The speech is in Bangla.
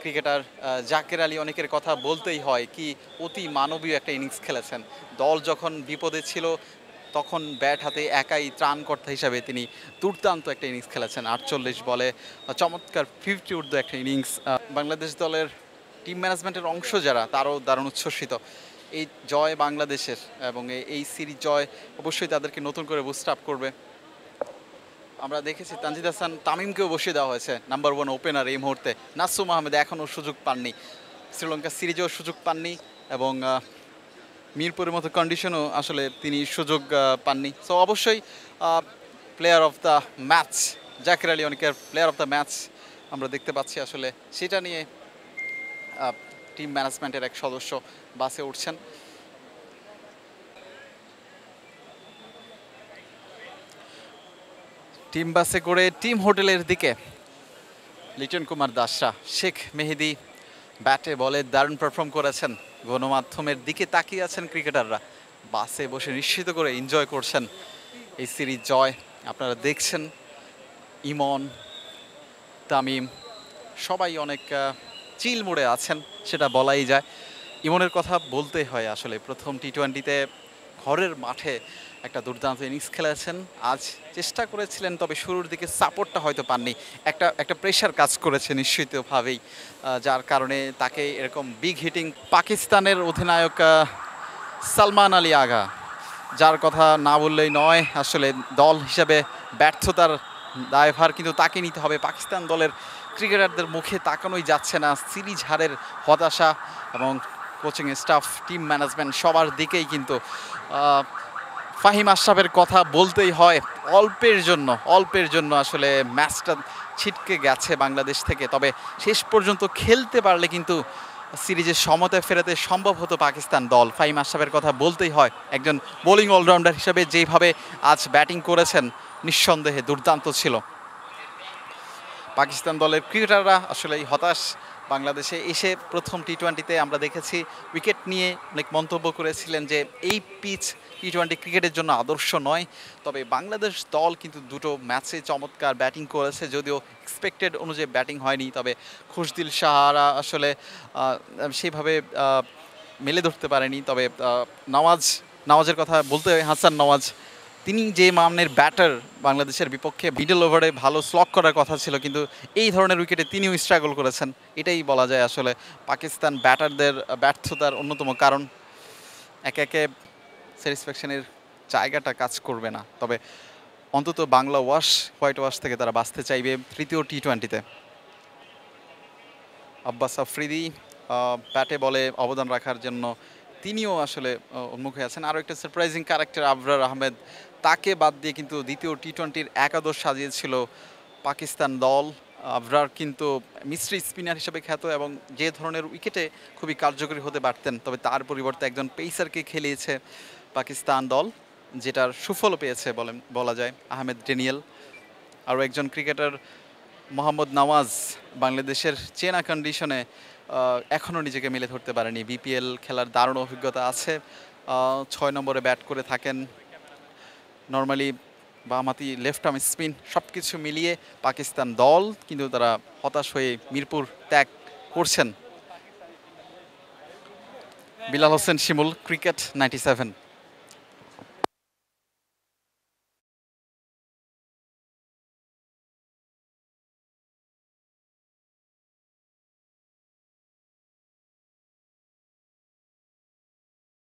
ক্রিকেটার জাকের আলী, অনেকের কথা বলতেই হয় কি অতি মানবীয় একটা ইনিংস খেলেছেন। দল যখন বিপদে ছিল তখন ব্যাট হাতে একাই ত্রাণকর্তা হিসাবে তিনি দুর্দান্ত একটা ইনিংস খেলেছেন। ৪৮ বলে চমৎকার 50 ঊর্ধ্ব একটা ইনিংস। বাংলাদেশ দলের টিম ম্যানেজমেন্টের অংশ যারা, তারাও দারুণ উচ্ছ্বসিত এই জয় বাংলাদেশের, এবং এই সিরিজ জয় অবশ্যই তাদেরকে নতুন করে বুস্ট আপ করবে। আমরা দেখেছি তানজিদ হাসান তামিমকেও বসিয়ে দেওয়া হয়েছে নাম্বার 1 ওপেনার এই মুহূর্তে। নাসুম আহমেদ এখনও সুযোগ পাননি, শ্রীলঙ্কা সিরিজেও সুযোগ পাননি, এবং মিরপুরের মতো কন্ডিশনও আসলে তিনি সুযোগ পাননি। সো অবশ্যই player of the match Jaker Ali অনেকের প্লেয়ার অফ দ্য ম্যাচ আমরা দেখতে পাচ্ছি। আসলে সেটা নিয়ে টিম ম্যানেজমেন্টের এক সদস্য বাসে উঠছেন। টিম বাসে করে টিম হোটেলের দিকে লিটন কুমার দাসরা, শেখ মেহেদি ব্যাটে বলে দারুণ পারফর্ম করেছেন। গণমাধ্যমের দিকে তাকিয়ে আছেন ক্রিকেটাররা, বাসে বসে নিশ্চিত করে এনজয় করছেন এই সিরিজ জয়। আপনারা দেখছেন ইমন, তামিম সবাই অনেক চিল মোড়ে আছেন, সেটা বলাই যায়। ইমনের কথা বলতে হয়, আসলে প্রথম টি-20তে ঘরের মাঠে একটা দুর্দান্ত ইনিংস খেলেছেন। আজ চেষ্টা করেছিলেন, তবে শুরুর দিকে সাপোর্টটা হয়তো পাননি। একটা প্রেশার কাজ করেছে নিশ্চিতভাবেই, যার কারণে তাকে এরকম বিগ হিটিং পাকিস্তানের অধিনায়ক সালমান আলী আগা, যার কথা না বললেই নয়। আসলে দল হিসাবে ব্যর্থতার দায়ভার কিন্তু তাকে নিতে হবে। পাকিস্তান দলের ক্রিকেটারদের মুখে তাকানোই যাচ্ছে না। সিরিজ হারের হতাশা, এবং কোচিং স্টাফ, টিম ম্যানেজমেন্ট সবার দিকেই কিন্তু ফাহিম আশরাফের কথা বলতেই হয়। অল্পের জন্য আসলে ম্যাচটা ছিটকে গেছে বাংলাদেশ থেকে, তবে শেষ পর্যন্ত খেলতে পারলে কিন্তু সিরিজের সমতায় ফেরাতে সম্ভব হতো পাকিস্তান দল। ফাহিম আশরাফের কথা বলতেই হয়, একজন বোলিং অলরাউন্ডার হিসেবে যেভাবে আজ ব্যাটিং করেছেন নিঃসন্দেহে দুর্দান্ত ছিল। পাকিস্তান দলের ক্রিকেটাররা আসলেই হতাশ। বাংলাদেশে এসে প্রথম টি-20তে আমরা দেখেছি উইকেট নিয়ে অনেক মন্তব্য করেছিলেন যে এই পিচ টি-20 ক্রিকেটের জন্য আদর্শ নয়। তবে বাংলাদেশ দল কিন্তু দুটো ম্যাচে চমৎকার ব্যাটিং করেছে, যদিও এক্সপেক্টেড অনুযায়ী ব্যাটিং হয়নি। তবে খুশদিল সাহারা আসলে সেইভাবে মেলে ধরতে পারেনি। তবে নওয়াজের কথা বলতে হয়, হাসান নওয়াজ, তিনি যে মানের ব্যাটার, বাংলাদেশের বিপক্ষে মিডল ওভারে ভালো স্লগ করার কথা ছিল, কিন্তু এই ধরনের উইকেটে তিনিও স্ট্রাগল করেছেন। এটাই বলা যায় আসলে পাকিস্তান ব্যাটারদের ব্যর্থতার অন্যতম কারণ। একে একে স্যাটিসফ্যাকশনের জায়গাটা কাজ করবে না, তবে অন্তত বাংলা হোয়াইট ওয়াশ থেকে তারা বাঁচতে চাইবে তৃতীয় টি-20তে। আব্বাস আফ্রিদি ব্যাটে বলে অবদান রাখার জন্য তিনিও আসলে উন্মুখে আছেন। আরও একটা সারপ্রাইজিং ক্যারেক্টার আবরার আহমেদ, তাকে বাদ দিয়ে কিন্তু দ্বিতীয় টি-20-র একাদশ সাজিয়েছিল পাকিস্তান দল। আবরার কিন্তু মিস্ট্রি স্পিনার হিসেবে খ্যাত, এবং যে ধরনের উইকেটে খুবই কার্যকরী হতে পারতেন, তবে তার পরিবর্তে একজন পেসারকে খেলিয়েছে পাকিস্তান দল, যেটার সুফলও পেয়েছে বলা যায় আহমেদ ডেনিয়েল। আরও একজন ক্রিকেটার মোহাম্মদ নওয়াজ, বাংলাদেশের চেনা কন্ডিশনে এখনও নিজেকে মেলে ধরতে পারেনি। বিপিএল খেলার দারুণ অভিজ্ঞতা আছে, 6 নম্বরে ব্যাট করে থাকেন। নর্মালি বামহাতি লেফট আর্ম স্পিন সব কিছু মিলিয়ে পাকিস্তান দল কিন্তু তারা হতাশ হয়ে মিরপুর ত্যাগ করছেন। বিলাল হোসেন শিমুল, ক্রিকেট 97।